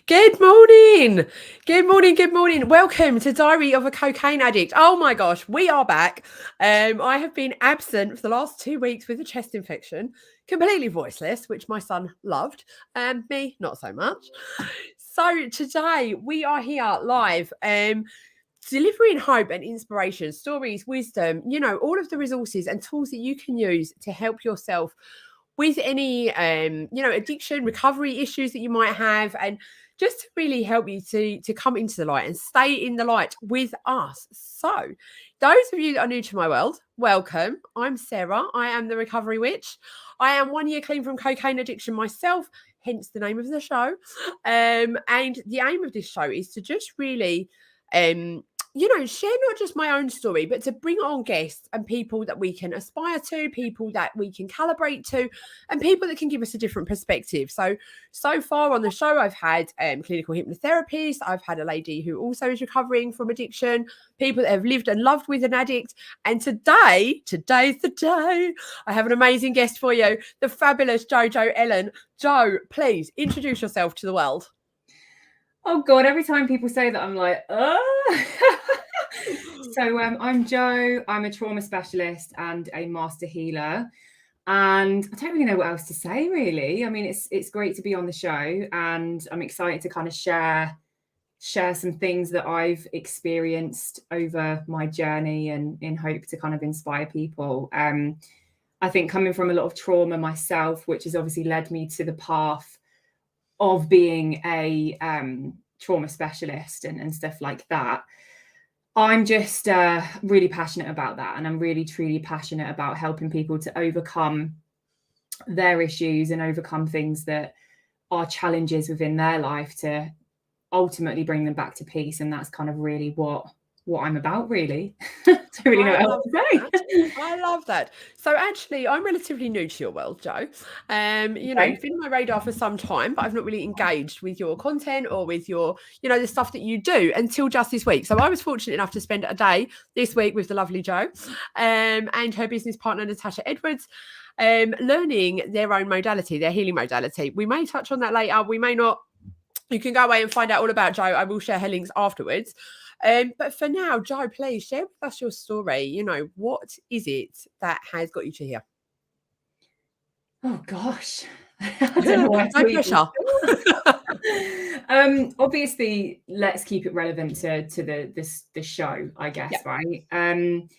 Good morning. Good morning. Good morning. Welcome to Diary of a Cocaine Addict. Oh my gosh, we are back. I have been absent for the last 2 weeks with a chest infection, completely voiceless, which my son loved, and me not so much. So today we are here live, delivering hope and inspiration, stories, wisdom, all of the resources and tools that you can use to help yourself with any addiction recovery issues that you might have, and just to really help you to come into the light and stay in the light with us. So those of you that are new to my world, welcome. I'm Sarah. I am the recovery witch. I am 1 year clean from cocaine addiction myself, hence the name of the show. And the aim of this show is to just really share not just my own story, but to bring on guests and people that we can aspire to, people that we can calibrate to, and people that can give us a different perspective. So far on the show, I've had clinical hypnotherapists, I've had a lady who also is recovering from addiction, people that have lived and loved with an addict. And today's the day. I have an amazing guest for you, the fabulous JoJo Ellen. Jo, please introduce yourself to the world. Oh God, every time people say that, I'm like, So I'm Jo. I'm a trauma specialist and a master healer. And I don't really know what else to say, really. I mean, it's great to be on the show, and I'm excited to kind of share some things that I've experienced over my journey, and in hope to kind of inspire people. I think coming from a lot of trauma myself, which has obviously led me to the path of being a trauma specialist and stuff like that. I'm just really passionate about that, and I'm really truly passionate about helping people to overcome their issues and overcome things that are challenges within their life to ultimately bring them back to peace. And that's kind of really what I'm about, really. Don't really know what else to say. I love that. So actually, I'm relatively new to your world, Jo. You've been on my radar for some time, but I've not really engaged with your content or with your, the stuff that you do until just this week. So I was fortunate enough to spend a day this week with the lovely Jo, and her business partner, Natasha Edwards, learning their own modality, their healing modality. We may touch on that later. We may not. You can go away and find out all about Jo. I will share her links afterwards. But for now, Jo, please share with us your story. What is it that has got you to here? Oh gosh, I don't know where no pressure. Obviously, let's keep it relevant to the show, I guess, yeah. Right?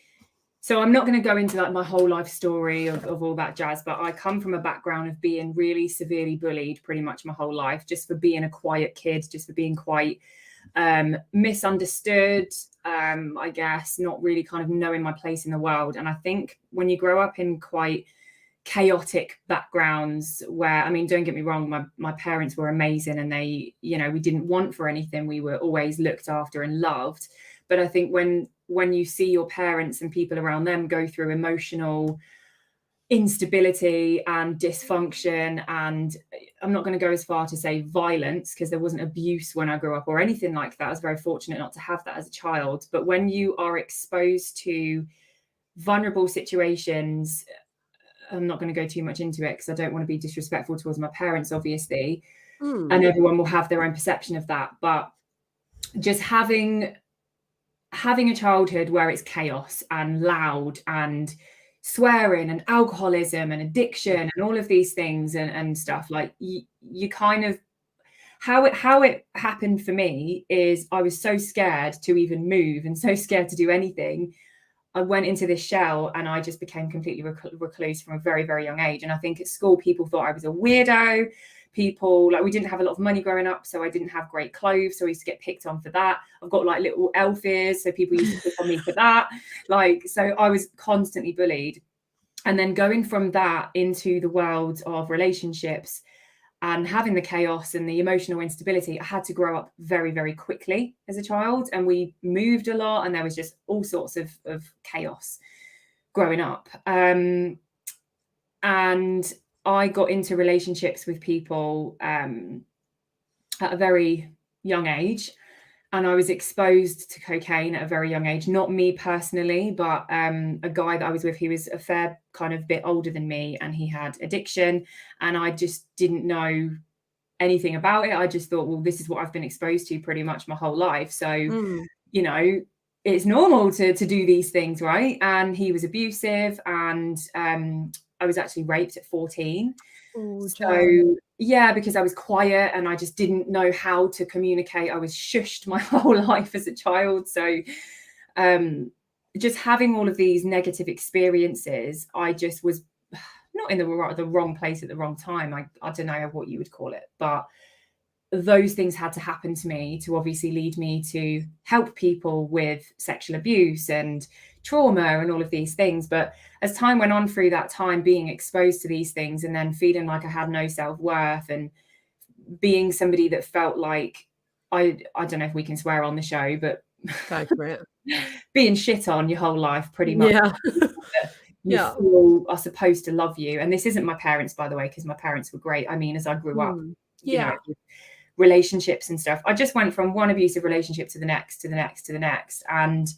So I'm not going to go into like my whole life story of all that jazz, but I come from a background of being really severely bullied pretty much my whole life, just for being a quiet kid, just for being quite misunderstood, I guess, not really kind of knowing my place in the world. And I think when you grow up in quite chaotic backgrounds where, I mean, don't get me wrong, my parents were amazing, and they, we didn't want for anything. We were always looked after and loved. But I think when you see your parents and people around them go through emotional instability and dysfunction, and I'm not going to go as far to say violence, because there wasn't abuse when I grew up or anything like that. I was very fortunate not to have that as a child. But when you are exposed to vulnerable situations, I'm not going to go too much into it because I don't want to be disrespectful towards my parents, obviously, and everyone will have their own perception of that. But just having a childhood where it's chaos and loud and swearing and alcoholism and addiction and all of these things and stuff, like you kind of, how it happened for me is I was so scared to even move and so scared to do anything. I went into this shell and I just became completely recluse from a very, very young age. And I think at school, people thought I was a weirdo. People, like, we didn't have a lot of money growing up, so I didn't have great clothes, so I used to get picked on for that. I've got like little elf ears, so people used to pick on me for that. So I was constantly bullied. And then going from that into the world of relationships and having the chaos and the emotional instability, I had to grow up very, very quickly as a child, and we moved a lot, and there was just all sorts of chaos growing up. And I got into relationships with people at a very young age, and I was exposed to cocaine at a very young age. Not me personally, but a guy that I was with, he was a fair kind of bit older than me, and he had addiction, and I just didn't know anything about it. I just thought, well, this is what I've been exposed to pretty much my whole life. So, you know, it's normal to do these things, right? And he was abusive, and I was actually raped at 14. Oh, so yeah, because I was quiet and I just didn't know how to communicate. I was shushed my whole life as a child. So just having all of these negative experiences, I just was not in the wrong place at the wrong time. I don't know what you would call it, but those things had to happen to me to obviously lead me to help people with sexual abuse and trauma and all of these things. But as time went on through that time, being exposed to these things and then feeling like I had no self-worth, and being somebody that felt like, I don't know if we can swear on the show, but go for it. being shit on your whole life pretty much. You feel are supposed to love you. And this isn't my parents, by the way, because my parents were great. I mean, as I grew up, you know, relationships and stuff, I just went from one abusive relationship to the next, to the next, to the next. And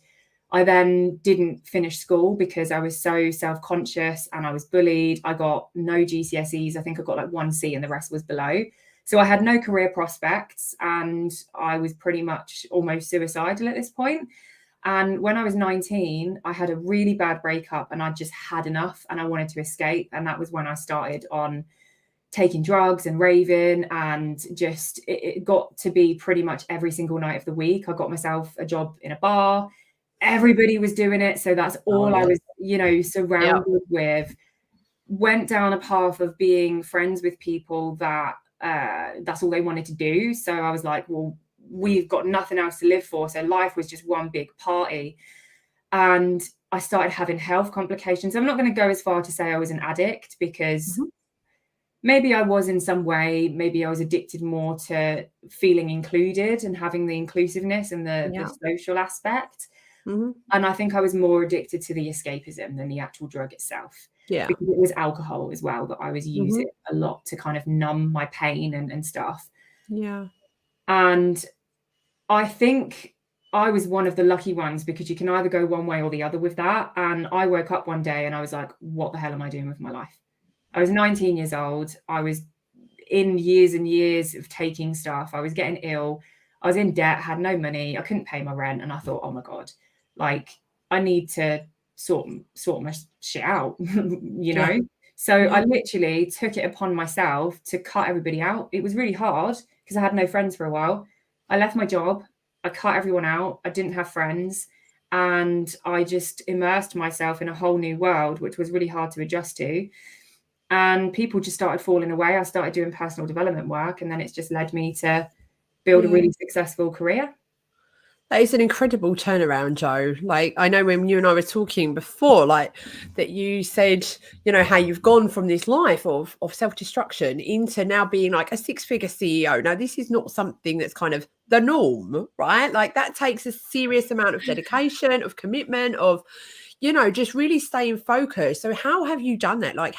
I then didn't finish school because I was so self-conscious and I was bullied. I got no GCSEs. I think I got like 1 C and the rest was below. So I had no career prospects and I was pretty much almost suicidal at this point. And when I was 19, I had a really bad breakup and I just had enough and I wanted to escape. And that was when I started on taking drugs and raving, and just it got to be pretty much every single night of the week. I got myself a job in a bar. Everybody was doing it. So that's all I was, you know, surrounded with. Went down a path of being friends with people that that's all they wanted to do. So I was like, well, we've got nothing else to live for. So life was just one big party. And I started having health complications. I'm not going to go as far to say I was an addict, because maybe I was in some way. Maybe I was addicted more to feeling included and having the inclusiveness and the social aspect. And I think I was more addicted to the escapism than the actual drug itself. Because it was alcohol as well that I was using a lot to kind of numb my pain and stuff. And I think I was one of the lucky ones, because you can either go one way or the other with that. And I woke up one day and I was like, what the hell am I doing with my life? I was 19 years old. I was in years and years of taking stuff. I was getting ill. I was in debt, had no money. I couldn't pay my rent. And I thought, oh my God, like I need to sort my shit out, you know? So I literally took it upon myself to cut everybody out. It was really hard because I had no friends for a while. I left my job. I cut everyone out. I didn't have friends. And I just immersed myself in a whole new world, which was really hard to adjust to. And people just started falling away. I started doing personal development work, and then it's just led me to build a really successful career. That is an incredible turnaround, Jo. Like, I know when you and I were talking before, like that you said, you know, how you've gone from this life of self-destruction into now being like a 6-figure CEO. Now, this is not something that's kind of the norm, right? Like that takes a serious amount of dedication, of commitment, of, you know, just really staying focused. So how have you done that? Like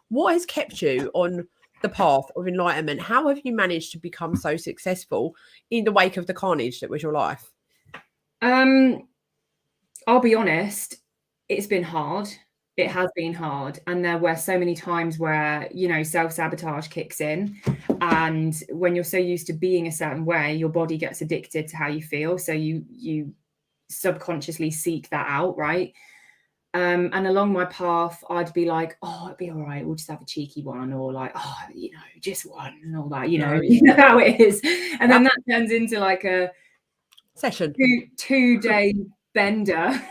what has kept you on the path of enlightenment? How have you managed to become so successful in the wake of the carnage that was your life? I'll be honest, it's been hard. It has been hard. And there were so many times where, you know, self-sabotage kicks in. And when you're so used to being a certain way, your body gets addicted to how you feel. So you subconsciously seek that out, right? And along my path, I'd be like, oh, it'd be all right. We'll just have a cheeky one, or like, oh, you know, just one, and all that, you know how it is. And then that turns into like a session, two-day bender.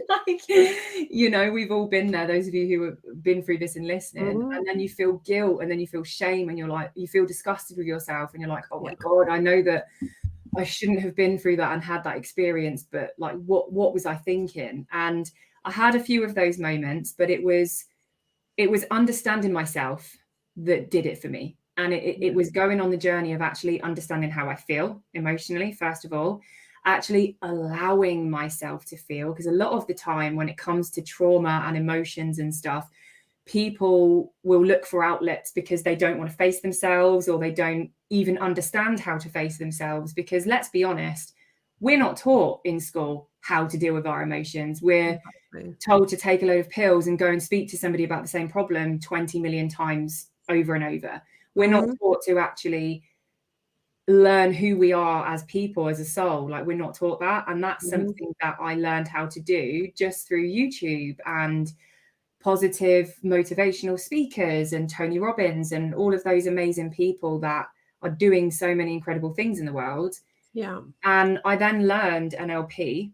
Like, you know, we've all been there, those of you who have been through this and listening. And then you feel guilt, and then you feel shame, and you're like, you feel disgusted with yourself, and you're like, oh my God, I know that I shouldn't have been through that and had that experience, but like, what was I thinking? And I had a few of those moments, but it was understanding myself that did it for me. And it was going on the journey of actually understanding how I feel emotionally, first of all, actually allowing myself to feel. Because a lot of the time when it comes to trauma and emotions and stuff, people will look for outlets because they don't want to face themselves, or they don't even understand how to face themselves. Because let's be honest, we're not taught in school how to deal with our emotions. We're told to take a load of pills and go and speak to somebody about the same problem 20 million times over and over. We're not taught to actually learn who we are as people, as a soul. Like, we're not taught that. And that's something that I learned how to do just through YouTube and positive motivational speakers and Tony Robbins and all of those amazing people that are doing so many incredible things in the world. Yeah. And I then learned NLP.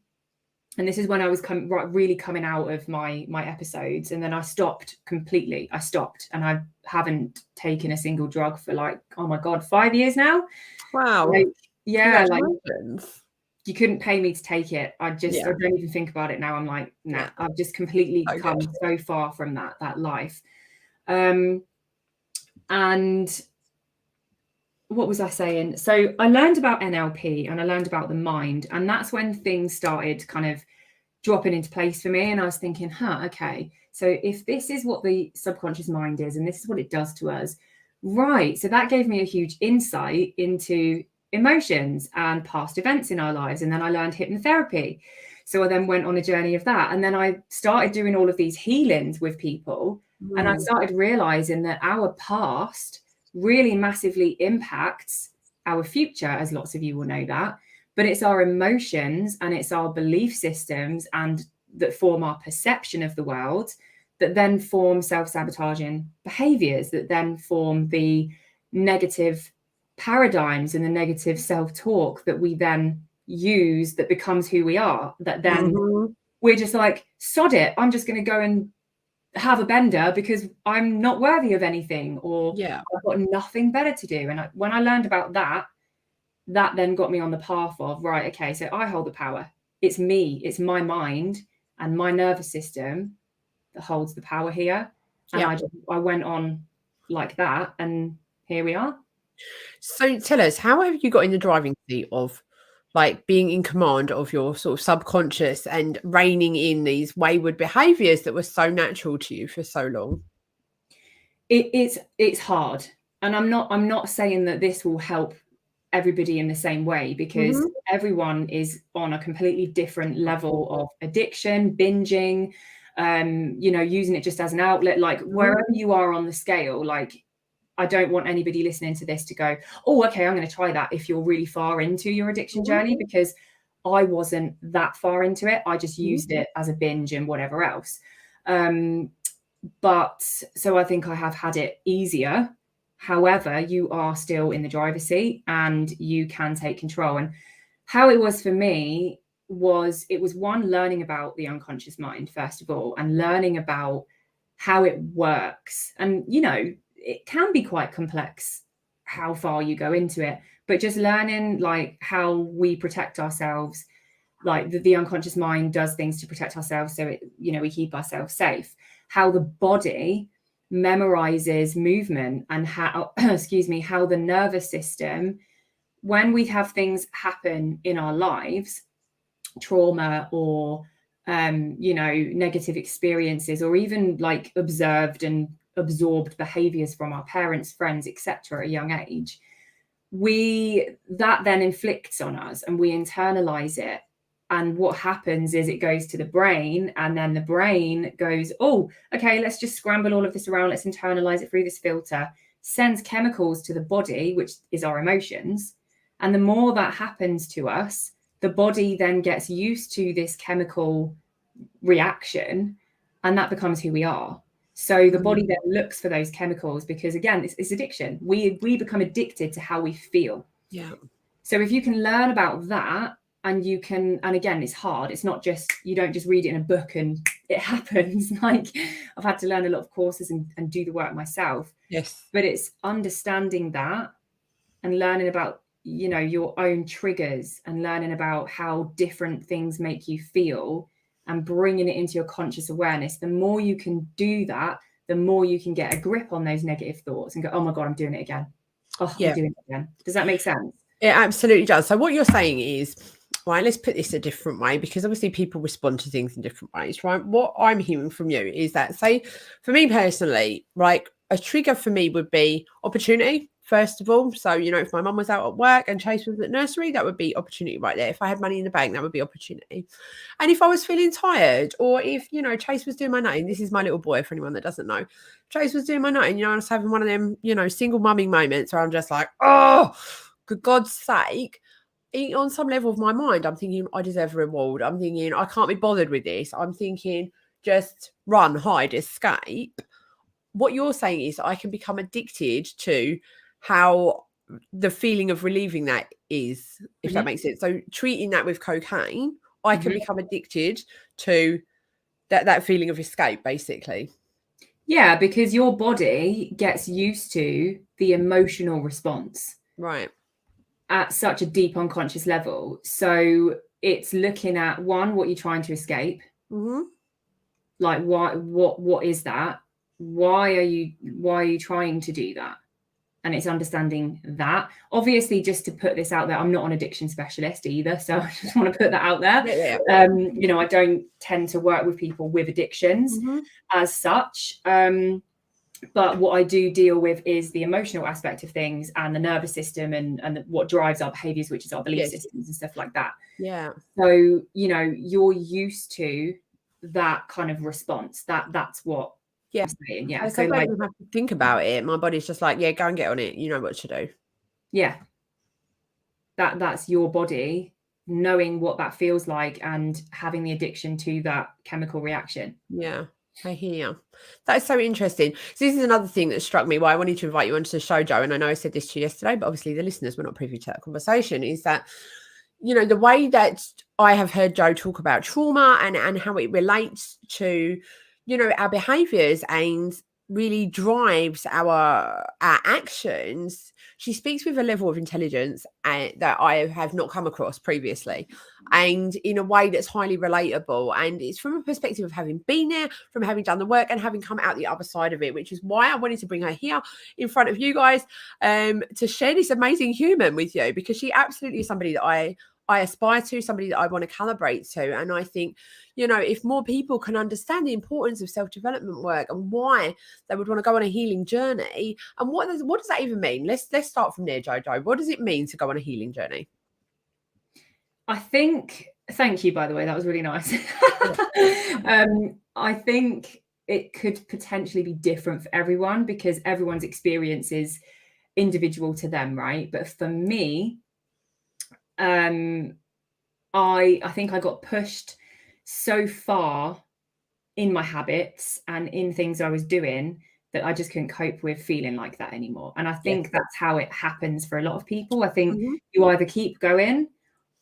And this is when I was really coming out of my episodes. And then I stopped completely. I stopped, and I haven't taken a single drug for like, oh my God, 5 years now. Wow. Like, yeah, like you couldn't pay me to take it. I don't even think about it now. I'm like, nah, I've just completely come so far from that life. And what was I saying? So I learned about NLP and I learned about the mind, and that's when things started kind of dropping into place for me. And I was thinking, okay, so if this is what the subconscious mind is and this is what it does to us, right? So that gave me a huge insight into emotions and past events in our lives. And then I learned hypnotherapy. So I then went on a journey of that. And then I started doing all of these healings with people. And I started realizing that our past really massively impacts our future, as lots of you will know that. But it's our emotions and it's our belief systems and that form our perception of the world that then form self-sabotaging behaviors, that then form the negative paradigms and the negative self-talk that we then use, that becomes who we are, that then we're just like, sod it, I'm just going to go and have a bender because I'm not worthy of anything, or I've got nothing better to do. And when I learned about that then got me on the path of, right, okay, so I hold the power. It's me, it's my mind and my nervous system that holds the power here. And I went on like that, and here we are. So tell us, how have you got in the driving seat of like being in command of your sort of subconscious and reining in these wayward behaviors that were so natural to you for so long? It's hard. And I'm not saying that this will help everybody in the same way, because everyone is on a completely different level of addiction, binging, using it just as an outlet, like wherever you are on the scale. Like, I don't want anybody listening to this to go, oh, okay, I'm going to try that if you're really far into your addiction journey, because I wasn't that far into it. I just used it as a binge and whatever else. But so I think I have had it easier. However, you are still in the driver's seat and you can take control. And how it was for me was, it was one, learning about the unconscious mind, first of all, and learning about how it works. And, it can be quite complex how far you go into it, but just learning like how we protect ourselves, like the unconscious mind does things to protect ourselves. So we keep ourselves safe. How the body memorizes movement, and how, how the nervous system, when we have things happen in our lives, trauma or, negative experiences, or even like observed and absorbed behaviors from our parents, friends, etc. at a young age, that then inflicts on us and we internalize it. And what happens is it goes to the brain, and then the brain goes, oh, okay, let's just scramble all of this around. Let's internalize it through this filter, sends chemicals to the body, which is our emotions. And the more that happens to us, the body then gets used to this chemical reaction, and that becomes who we are. So the body then looks for those chemicals, because again, it's addiction. We become addicted to how we feel. Yeah. So if you can learn about that, and you can, and again, it's hard. It's not just, you don't just read it in a book and it happens. Like, I've had to learn a lot of courses and do the work myself. Yes. But it's understanding that and learning about, your own triggers, and learning about how different things make you feel, and bringing it into your conscious awareness. The more you can do that, the more you can get a grip on those negative thoughts and go, oh my God, I'm doing it again. Oh, I'm doing it again. Does that make sense? It absolutely does. So what you're saying is, right, let's put this a different way, because obviously people respond to things in different ways, right? What I'm hearing from you is that, say, for me personally, like a trigger for me would be opportunity. first of all. So, you know, if my mum was out at work and Chase was at nursery, that would be opportunity right there. If I had money in the bank, that would be opportunity. And if I was feeling tired, or if, you know, Chase was doing my nutting, this is my little boy for anyone that doesn't know. Chase was doing my nutting, you know, I was having one of them, you know, single mumming moments where I'm just like, oh, for God's sake. On some level of my mind, I'm thinking, I deserve a reward. I'm thinking, I can't be bothered with this. I'm thinking, just run, hide, escape. What you're saying is I can become addicted to how the feeling of relieving that is, if that makes sense. So treating that with cocaine, I can become addicted to that feeling of escape, basically. Yeah, because your body gets used to the emotional response. Right. At such a deep unconscious level. So it's looking at, one, what you're trying to escape. Like, what is that? Why are you trying to do that? And it's understanding that. Obviously, just to put this out there, I'm not an addiction specialist either, so I just want to put that out there. You know, I don't tend to work with people with addictions as such. But what I do deal with is the emotional aspect of things and the nervous system and what drives our behaviors, which is our belief systems and stuff like that. Yeah. So, you know, you're used to that kind of response. That's what I'm saying. Yeah. So I don't even have to think about it. My body's just like, yeah, go and get on it. You know what to do. Yeah. That's your body knowing what that feels like and having the addiction to that chemical reaction. Yeah. I hear. That is so interesting. So this is another thing that struck me, why I wanted to invite you onto the show, Jo, and I know I said this to you yesterday, but obviously the listeners were not privy to that conversation, is that, you know, the way that I have heard Jo talk about trauma and how it relates to, you know, our behaviours and really drives our actions. She speaks with a level of intelligence that I have not come across previously, and in a way that's highly relatable. And it's from a perspective of having been there, from having done the work and having come out the other side of it, which is why I wanted to bring her here in front of you guys to share this amazing human with you, because she absolutely is somebody that I aspire to, somebody that I want to calibrate to. And I think, you know, if more people can understand the importance of self-development work and why they would want to go on a healing journey, and what does that even mean? Let's start from there, JoJo. What does it mean to go on a healing journey? I think, thank you, by the way, that was really nice. I think it could potentially be different for everyone because everyone's experience is individual to them, right? But for me, I think I got pushed so far in my habits and in things I was doing that I just couldn't cope with feeling like that anymore. And I think that's how it happens for a lot of people. I think you either keep going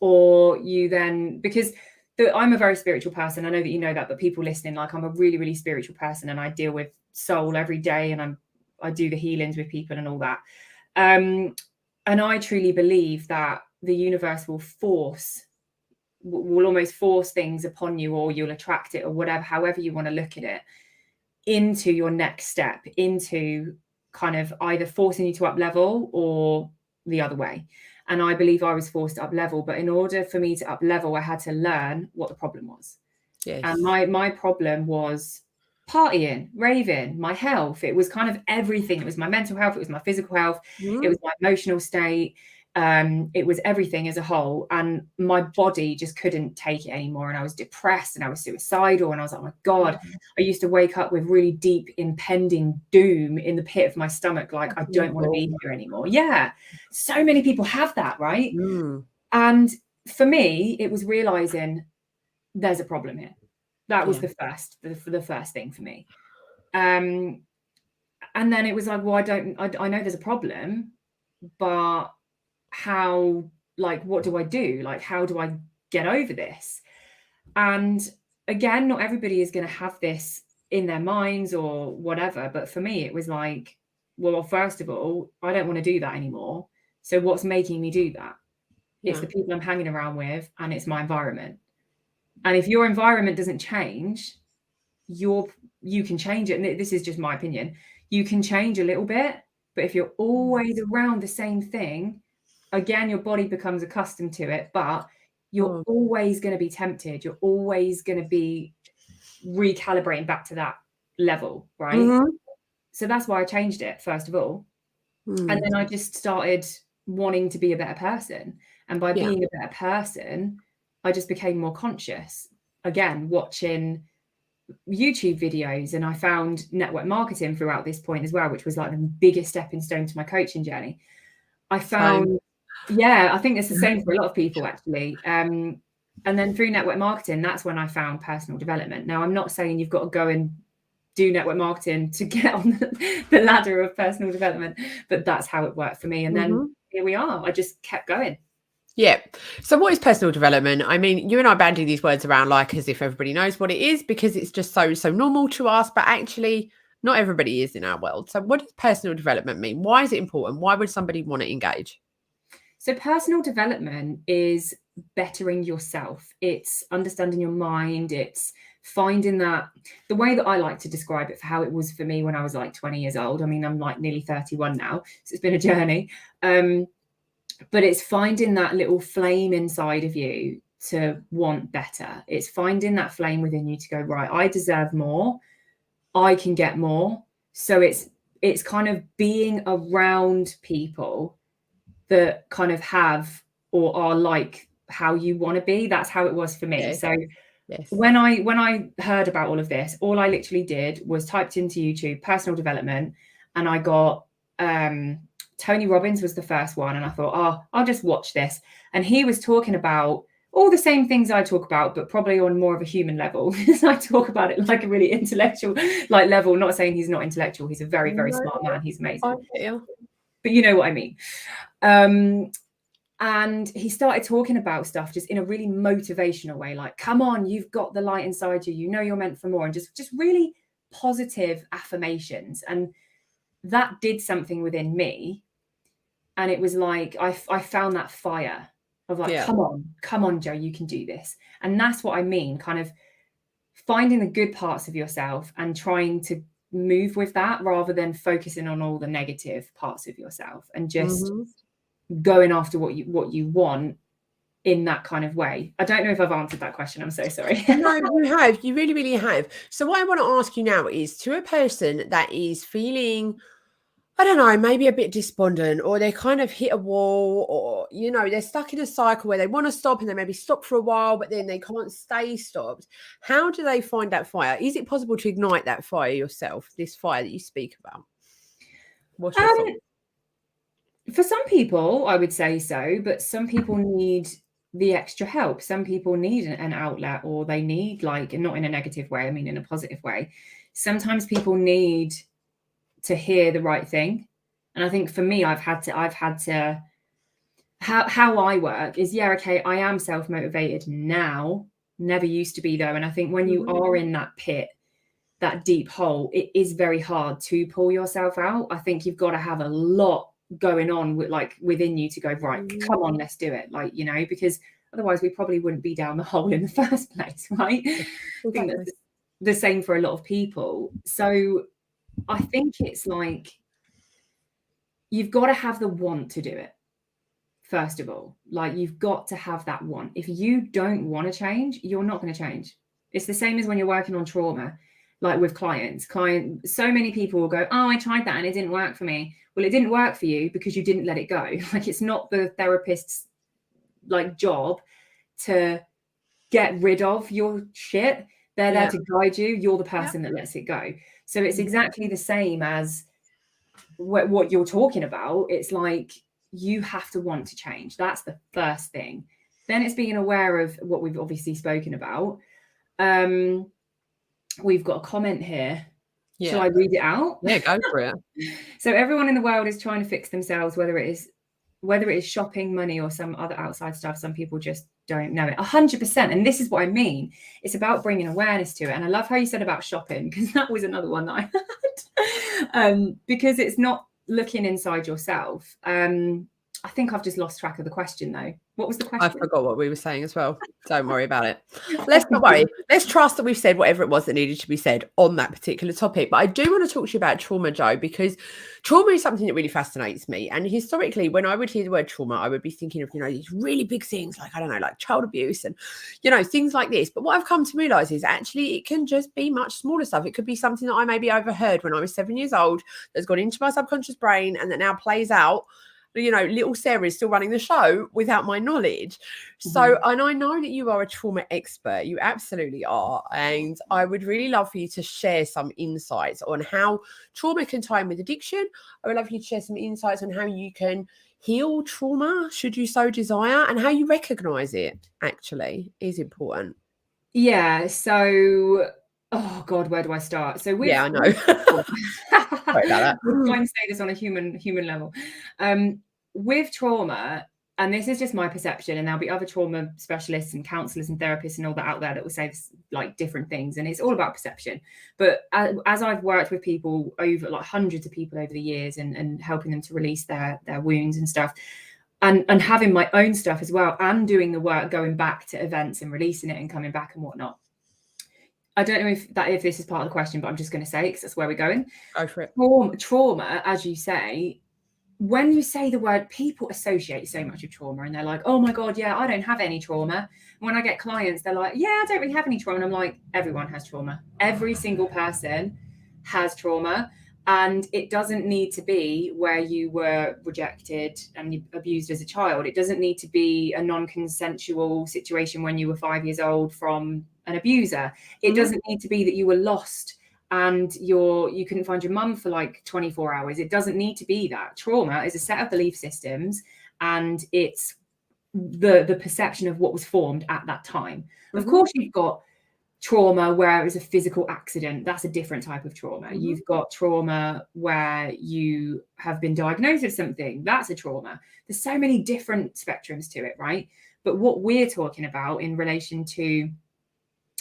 or you then, because I'm a very spiritual person. I know that you know that, but people listening, like, I'm a really, really spiritual person and I deal with soul every day and I do the healings with people and all that. And I truly believe that the universe will almost force things upon you, or you'll attract it, or whatever, however you want to look at it, into your next step, into kind of either forcing you to up level or the other way. And I believe I was forced to up level, but in order for me to up level, I had to learn what the problem was. And my problem was partying, raving, my health. It was kind of everything. It was my mental health, it was my physical health, it was my emotional state. It was everything as a whole, and my body just couldn't take it anymore. And I was depressed and I was suicidal, and I was like, oh my God, I used to wake up with really deep impending doom in the pit of my stomach, like, I don't want to be here anymore. Yeah, so many people have that, right? And for me, it was realizing there's a problem here. That was the first thing for me. And then it was like, well, I know there's a problem, but how, like, what do I do? Like, how do I get over this? And again, not everybody is going to have this in their minds or whatever. But for me, it was like, well, first of all, I don't want to do that anymore. So what's making me do that? It's the people I'm hanging around with, and it's my environment. And if your environment doesn't change, you can change it. And this is just my opinion. You can change a little bit, but if you're always around the same thing, again, your body becomes accustomed to it, but you're always going to be tempted. You're always going to be recalibrating back to that level, right? So that's why I changed it, first of all. And then I just started wanting to be a better person. And by being a better person, I just became more conscious. Again, watching YouTube videos, and I found network marketing throughout this point as well, which was like the biggest stepping stone to my coaching journey. I found, I think it's the same for a lot of people actually. And then through network marketing, that's when I found personal development. Now, I'm not saying you've got to go and do network marketing to get on the ladder of personal development, but that's how it worked for me. And then here we are. I just kept going. Yeah. So what is personal development? I mean, you and I bandy these words around like as if everybody knows what it is, because it's just so normal to us, but actually not everybody is in our world. So what does personal development mean? Why is it important? Why would somebody want to engage? So personal development is bettering yourself. It's understanding your mind. It's finding that, the way that I like to describe it for how it was for me when I was like 20 years old. I mean, I'm like nearly 31 now, so it's been a journey. But it's finding that little flame inside of you to want better. It's finding that flame within you to go, right, I deserve more. I can get more. So it's kind of being around people that kind of have or are like how you want to be. That's how it was for me. Yes. So yes. when I heard about all of this, all I literally did was typed into YouTube personal development, and I got Tony Robbins was the first one, and I thought, oh, I'll just watch this. And he was talking about all the same things I talk about, but probably on more of a human level, because I talk about it like a really intellectual like level. Not saying he's not intellectual. He's a very, very smart man. He's amazing. But you know what I mean. And he started talking about stuff just in a really motivational way, like, come on, you've got the light inside you, you know you're meant for more, and just really positive affirmations. And that did something within me. And it was like I found that fire of like, come on, Jo, you can do this. And that's what I mean, kind of finding the good parts of yourself and trying to move with that rather than focusing on all the negative parts of yourself, and just going after what you want in that kind of way. I don't know if I've answered that question. I'm so sorry. No, you have. You really, really have. So what I want to ask you now is, to a person that is feeling, I don't know, maybe a bit despondent, or they kind of hit a wall, or, you know, they're stuck in a cycle where they want to stop and they maybe stop for a while, but then they can't stay stopped. How do they find that fire? Is it possible to ignite that fire yourself, this fire that you speak about? What's your thought? For some people, I would say so, but some people need the extra help. Some people need an outlet, or they need, like, not in a negative way, I mean in a positive way. Sometimes people need to hear the right thing. And I think for me, I've had to how I work is, okay, I am self-motivated now, never used to be though. And I think when you are in that pit, that deep hole, it is very hard to pull yourself out. I think you've got to have a lot going on within you to go, right, come on, let's do it. Like, you know, because otherwise we probably wouldn't be down the hole in the first place, right? I think that's the same for a lot of people. So I think it's like, you've got to have the want to do it. First of all, like, you've got to have that want. If you don't want to change, you're not going to change. It's the same as when you're working on trauma, like with clients. So many people will go, oh, I tried that and it didn't work for me. Well, it didn't work for you because you didn't let it go. Like, it's not the therapist's like job to get rid of your shit. They're there to guide you. You're the person that lets it go. So it's exactly the same as what you're talking about. It's like, you have to want to change. That's the first thing. Then it's being aware of what we've obviously spoken about. We've got a comment here. Shall I read it out? Yeah, go for it. So everyone in the world is trying to fix themselves, whether it is shopping, money, or some other outside stuff. Some people just don't know it. 100%. And this is what I mean. It's about bringing awareness to it. And I love how you said about shopping, because that was another one that I had. Because it's not looking inside yourself. I think I've just lost track of the question though. What was the I question? forgot what we were saying as well. Don't worry about it. Let's not worry. Let's trust that we've said whatever it was that needed to be said on that particular topic. But I do want to talk to you about trauma, Jo, because trauma is something that really fascinates me. And historically, when I would hear the word trauma, I would be thinking of, these really big things like, I don't know, like child abuse and, things like this. But what I've come to realize is actually it can just be much smaller stuff. It could be something that I maybe overheard when I was 7 years old that's gone into my subconscious brain and that now plays out. Little Sarah is still running the show without my knowledge. So, and I know that you are a trauma expert. You absolutely are. And I would really love for you to share some insights on how trauma can tie in with addiction. I would love for you to share some insights on how you can heal trauma, should you so desire, and how you recognize it actually is important. Yeah. So, oh God, where do I start? So I know. Sorry about that. We'll try and say this on a human level. With trauma, and this is just my perception, and there'll be other trauma specialists and counselors and therapists and all that out there that will say this, like different things, and it's all about perception. But as I've worked with people over like hundreds of people over the years and helping them to release their wounds and stuff, and having my own stuff as well, and doing the work, going back to events and releasing it and coming back and whatnot. I don't know if this is part of the question, but I'm just going to say it because that's where we're going. Go for it. Trauma, as you say, when you say the word, people associate so much with trauma and they're like, oh my God, yeah, I don't have any trauma. When I get clients, they're like, yeah, I don't really have any trauma. And I'm like, everyone has trauma. Every single person has trauma. And it doesn't need to be where you were rejected and abused as a child. It doesn't need to be a non-consensual situation when you were 5 years old from an abuser. It doesn't need to be that you were lost and you couldn't find your mum for like 24 hours. It doesn't need to be that. Trauma is a set of belief systems, and it's the perception of what was formed at that time. Of course, you've got trauma where it was a physical accident. That's a different type of trauma. You've got trauma where you have been diagnosed with something. That's a trauma. There's so many different spectrums to it, right? But what we're talking about in relation to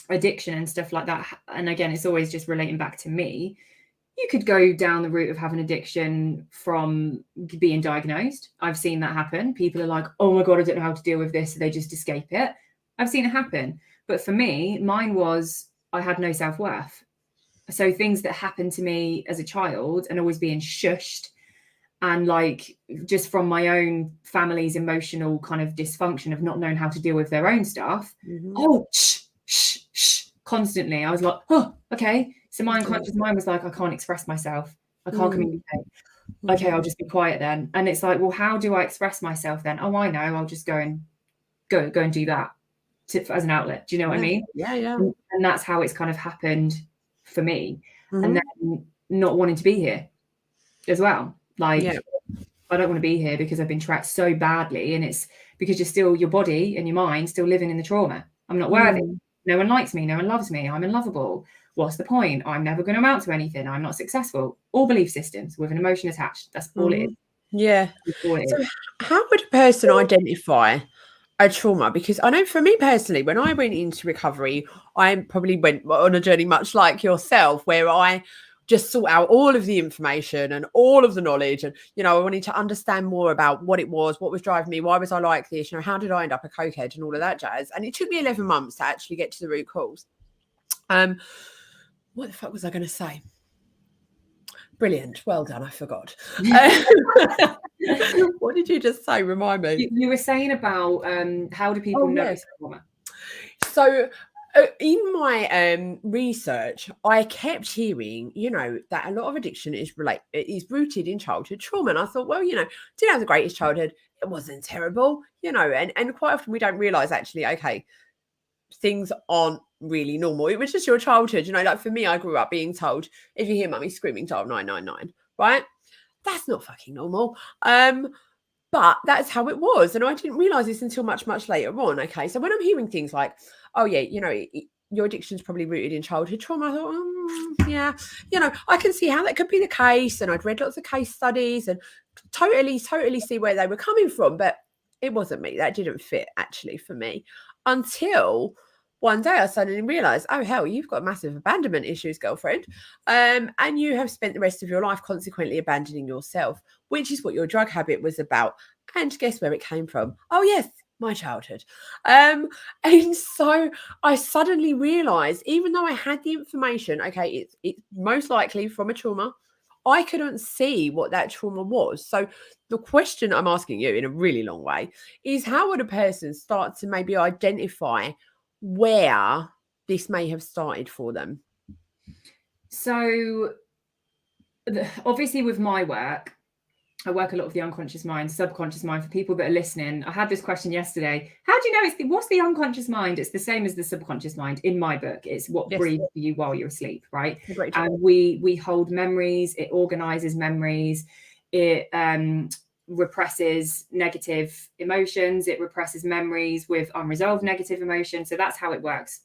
addiction and stuff like that, and again, it's always just relating back to me, you could go down the route of having addiction from being diagnosed. I've seen that happen. People are like, oh my God, I don't know how to deal with this, so they just escape it. I've seen it happen. But for me, mine was, I had no self-worth. So things that happened to me as a child and always being shushed, and like just from my own family's emotional kind of dysfunction of not knowing how to deal with their own stuff. Oh, shh, constantly. I was like, oh, okay. So my unconscious mind was like, I can't express myself. I can't communicate. Okay, I'll just be quiet then. And it's like, well, how do I express myself then? Oh, I know. I'll just go and do that as an outlet. Do you know what I mean? Yeah. And that's how it's kind of happened for me. And then not wanting to be here as well. Like, I don't want to be here because I've been trapped so badly. And it's because you're still, your body and your mind still living in the trauma. I'm not worthy. No one likes me. No one loves me. I'm unlovable. What's the point? I'm never going to amount to anything. I'm not successful. All belief systems with an emotion attached. That's all it is. Yeah. So how would a person identify a trauma? Because I know for me personally, when I went into recovery, I probably went on a journey much like yourself, where I just sought out all of the information and all of the knowledge. And, I wanted to understand more about what it was, what was driving me, why was I like this, how did I end up a cokehead and all of that jazz. And it took me 11 months to actually get to the root cause. What the fuck was I going to say? Brilliant. Well done. I forgot. What did you just say? Remind me. You were saying about how do people know trauma? So in my research, I kept hearing, that a lot of addiction is rooted in childhood trauma. And I thought, well, didn't have the greatest childhood. It wasn't terrible, and quite often we don't realize actually, okay, things aren't really normal. It was just your childhood, like for me, I grew up being told, if you hear mummy screaming, dial 999, right? That's not fucking normal. But that's how it was. And I didn't realize this until much, much later on. Okay. So when I'm hearing things like, oh yeah, your addiction's probably rooted in childhood trauma, I thought, yeah, I can see how that could be the case. And I'd read lots of case studies and totally see where they were coming from. But it wasn't me. That didn't fit actually for me until one day I suddenly realized, oh hell, you've got massive abandonment issues, girlfriend. And you have spent the rest of your life consequently abandoning yourself, which is what your drug habit was about. And guess where it came from? Oh, yes, my childhood. And so I suddenly realised, even though I had the information, okay, it's most likely from a trauma, I couldn't see what that trauma was. So the question I'm asking you in a really long way is, how would a person start to maybe identify where this may have started for them? So obviously with my work, I work a lot with the unconscious mind, subconscious mind. For people that are listening, I had this question yesterday. How do you know what's the unconscious mind? It's the same as the subconscious mind in my book. It's what breathes for you while you're asleep, right? Great. And we hold memories. It organizes memories. It represses negative emotions. It represses memories with unresolved negative emotions. So that's how it works,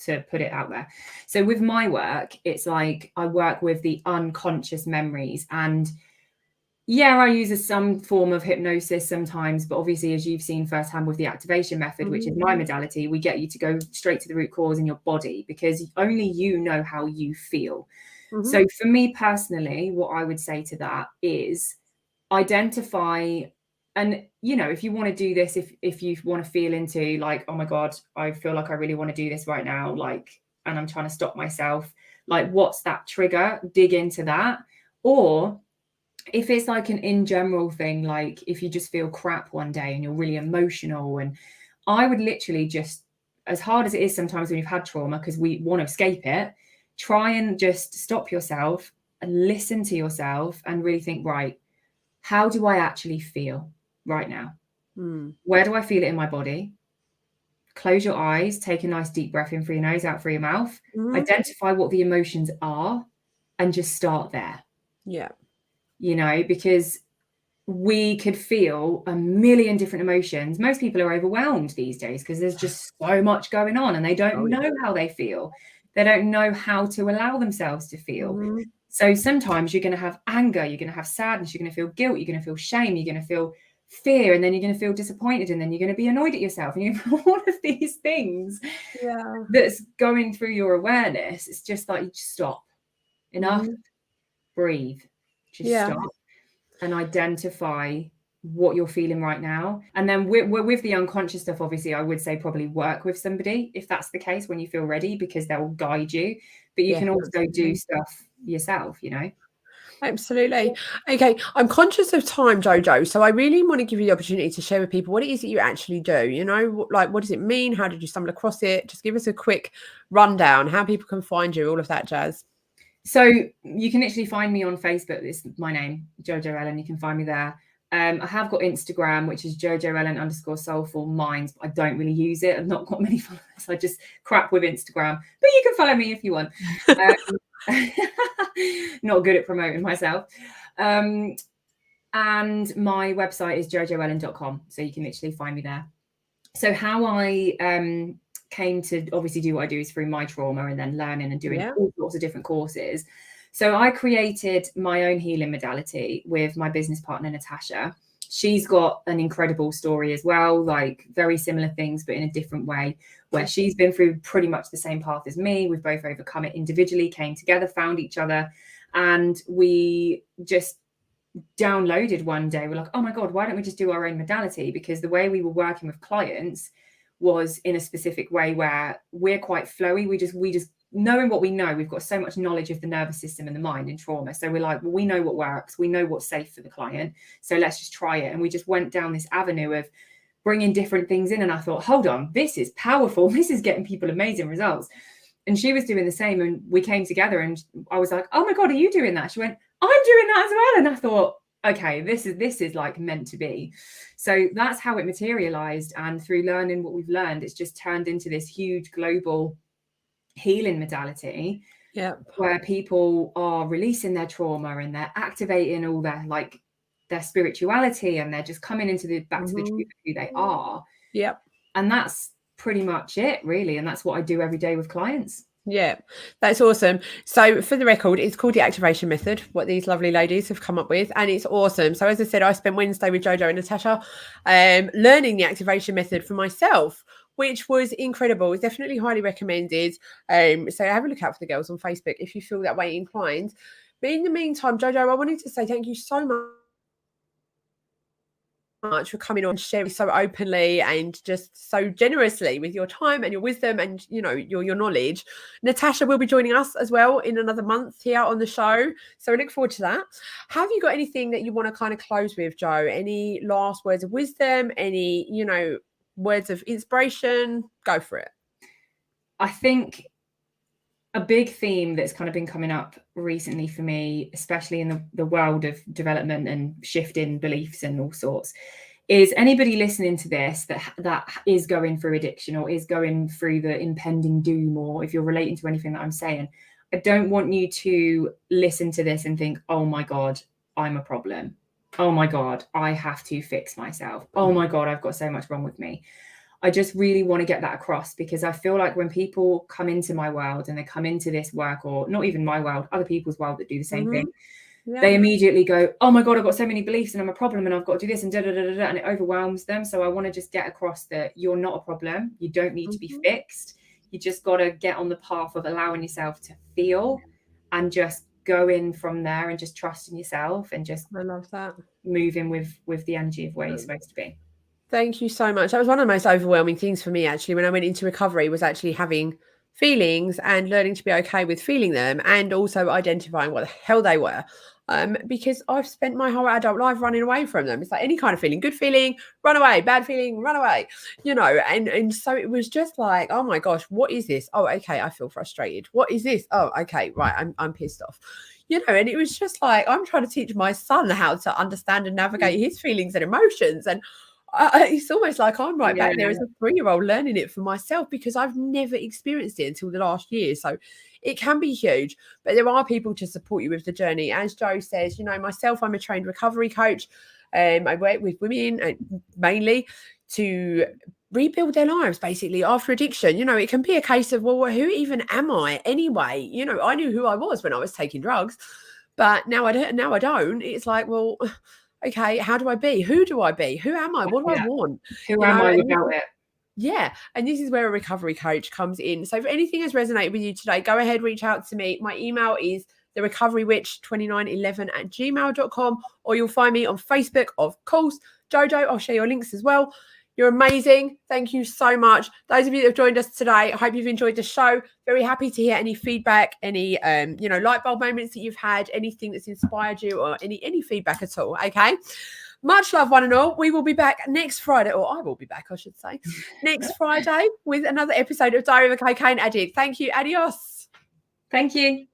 to put it out there. So with my work, it's like I work with the unconscious memories, and yeah, I use some form of hypnosis sometimes, but obviously, as you've seen firsthand with the activation method, which is my modality, we get you to go straight to the root cause in your body, because only you know how you feel. So for me personally, what I would say to that is identify, and if you want to do this, if you want to feel into like, oh my God, I feel like I really want to do this right now, like, and I'm trying to stop myself, like, what's that trigger? Dig into that. Or if it's like an in general thing, like if you just feel crap one day and you're really emotional, and I would literally just, as hard as it is sometimes when you've had trauma, because we want to escape it, try and just stop yourself and listen to yourself and really think, right, how do I actually feel right now? Where do I feel it in my body? Close your eyes, take a nice deep breath in through your nose, out through your mouth, identify what the emotions are, and just start there. Yeah. Because we could feel a million different emotions. Most people are overwhelmed these days because there's just so much going on, and they don't know how they feel. They don't know how to allow themselves to feel. So sometimes you're going to have anger, you're going to have sadness, you're going to feel guilt, you're going to feel shame, you're going to feel fear, and then you're going to feel disappointed, and then you're going to be annoyed at yourself, and you have all of these things that's going through your awareness. It's just like, you just stop. Enough. Breathe. Just stop and identify what you're feeling right now. And then with the unconscious stuff, obviously, I would say probably work with somebody if that's the case, when you feel ready, because they'll guide you. But you can also do stuff yourself, Absolutely. Okay, I'm conscious of time, Jojo, so I really want to give you the opportunity to share with people what it is that you actually do. Like, what does it mean? How did you stumble across it? Just give us a quick rundown, how people can find you, all of that jazz. So you can literally find me on Facebook. It's my name, JoJo Ellen. You can find me there. I have got Instagram, which is JoJo Ellen _soulful minds, but I don't really use it. I've not got many followers. I just crap with Instagram, but you can follow me if you want. Not good at promoting myself. And my website is jojoellen.com. So you can literally find me there. So how I came to obviously do what I do is through my trauma, and then learning and doing all sorts of different courses. So I created my own healing modality with my business partner, Natasha. She's got an incredible story as well, like very similar things, but in a different way, where she's been through pretty much the same path as me. We've both overcome it individually, came together, found each other, and we just downloaded one day. We're like, oh my God, why don't we just do our own modality? Because the way we were working with clients was in a specific way where we're quite flowy. We just knowing what we know, we've got so much knowledge of the nervous system and the mind in trauma. So we're like, well, we know what works. We know what's safe for the client. So let's just try it. And we just went down this avenue of bringing different things in. And I thought, hold on, this is powerful. This is getting people amazing results. And she was doing the same. And we came together, and I was like, oh my God, are you doing that? She went, I'm doing that as well. And I thought, okay, this is like meant to be. So that's how it materialized. And through learning what we've learned, it's just turned into this huge global healing modality where people are releasing their trauma, and they're activating all their spirituality, and they're just coming into back to the truth of who they are. And that's pretty much it, really. And that's what I do every day with clients. Yeah, that's awesome. So for the record, it's called the activation method, what these lovely ladies have come up with, and it's awesome. So as I said, I spent Wednesday with JoJo and Natasha learning the activation method for myself, which was incredible. It's definitely highly recommended. So have a look out for the girls on Facebook if you feel that way inclined. But in the meantime, JoJo, I wanted to say thank you so much much for coming on, sharing so openly and just so generously with your time and your wisdom and, you know, your knowledge. Natasha will be joining us as well in another month here on the show, so we look forward to that. Have you got anything that you want to kind of close with, Jo? Any last words of wisdom? Any, you know, words of inspiration? Go for it. I think a big theme that's kind of been coming up recently for me, especially in the world of development and shifting beliefs and all sorts, is anybody listening to this that is going through addiction or is going through the impending doom, or if you're relating to anything that I'm saying, I don't want you to listen to this and think, oh my God, I'm a problem. Oh my God, I have to fix myself. Oh my God, I've got so much wrong with me. I just really want to get that across, because I feel like when people come into my world and they come into this work, or not even my world, other people's world that do the same thing, they immediately go, oh my God, I've got so many beliefs and I'm a problem and I've got to do this and and it overwhelms them. So I want to just get across that you're not a problem. You don't need to be fixed. You just got to get on the path of allowing yourself to feel and just go in from there and just trust in yourself and just I love that. Moving with the energy of where you're supposed to be. Thank you so much. That was one of the most overwhelming things for me, actually, when I went into recovery, was actually having feelings and learning to be okay with feeling them, and also identifying what the hell they were. Because I've spent my whole adult life running away from them. It's like any kind of feeling, good feeling, run away, bad feeling, run away, you know, and so it was just like, oh my gosh, what is this? Oh, okay, I feel frustrated. What is this? Oh, okay, right, I'm pissed off. You know, and it was just like, I'm trying to teach my son how to understand and navigate his feelings and emotions. And it's almost like I'm right back there as a 3-year-old learning it for myself, because I've never experienced it until the last year. So it can be huge, but there are people to support you with the journey. As Jo says, you know, myself, I'm a trained recovery coach. I work with women mainly to rebuild their lives basically after addiction. You know, it can be a case of, well, who even am I anyway? You know, I knew who I was when I was taking drugs, but now I don't. It's like, well, okay, how do I be? Who do I be? Who am I? What do I want? Who am I without it? Yeah. And this is where a recovery coach comes in. So if anything has resonated with you today, go ahead, reach out to me. My email is therecoverywitch2911@gmail.com, or you'll find me on Facebook, of course. JoJo, I'll share your links as well. You're amazing. Thank you so much. Those of you that have joined us today, I hope you've enjoyed the show. Very happy to hear any feedback, any you know, light bulb moments that you've had, anything that's inspired you, or any feedback at all. Okay. Much love, one and all. We will be back next Friday, or I will be back, I should say, next Friday with another episode of Diary of a Cocaine Addict. Thank you. Adios. Thank you.